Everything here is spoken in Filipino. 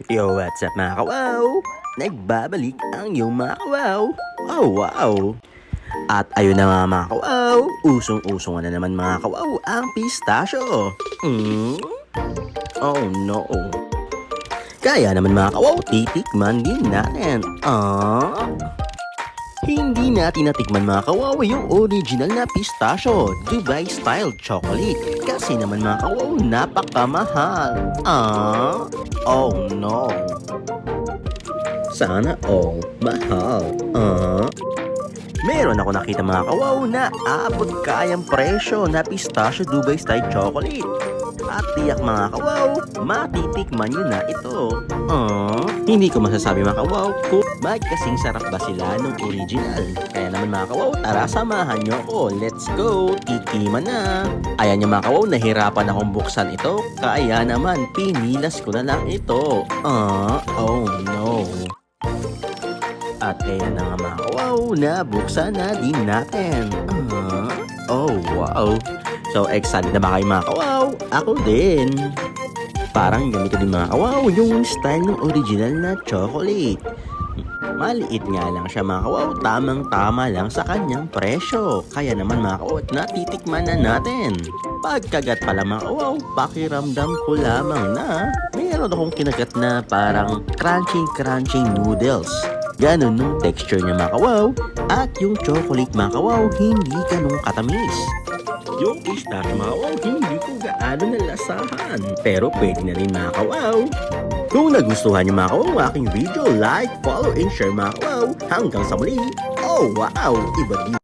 Yo, what's up mga kawaw? Nagbabalik ang iyong mga kawaw. Oh, wow! At ayun na nga mga kawaw, usong-usong na naman mga kawaw ang pistachio. Oh no. Kaya naman mga kawaw, titikman din natin. Hindi natin natikman mga kawaw yung original na pistachio, Dubai style chocolate. Kasi naman mga kawaw, napakamahal. Oh no. Sana all mahal. Meron ako nakita mga kawaw na abot kayang presyo na pistachio Dubai style chocolate. At tiyak mga kawaw, matitikman nyo na ito. Hindi ko masasabi mga kawaw kung bakit kasing sarap ba sila nung original. Kaya naman mga kawaw, tara samahan nyo ako. Let's go, tikiman na. Ayan yung mga kawaw, nahirapan akong buksan ito. Kaya naman, pinilas ko na lang ito. Oh no. At ayan na nga mga kawaw, nabuksan na din natin. Oh wow. So, excited na ba kayo mga kawaw? Ako din. Parang ganito din mga kawaw, yung style ng original na chocolate. Maliit nga lang siya mga kawaw, tamang-tama lang sa kanyang presyo. Kaya naman mga kawaw, natitikman na natin. Pagkagat pala mga kawaw, pakiramdam ko lamang na mayroon akong kinagat na parang crunchy noodles. Ganon nung texture niya mga kawaw. At yung chocolate mga kawaw, hindi ganun katamis. Yung pistachio mga kawaw, hindi ko gaano nalasahan. Pero pwede na rin mga kawaw. Kung nagustuhan niyo mga kawaw ang aking video, like, follow, and share mga kawaw. Hanggang sa muli. Oh wow! Iba din.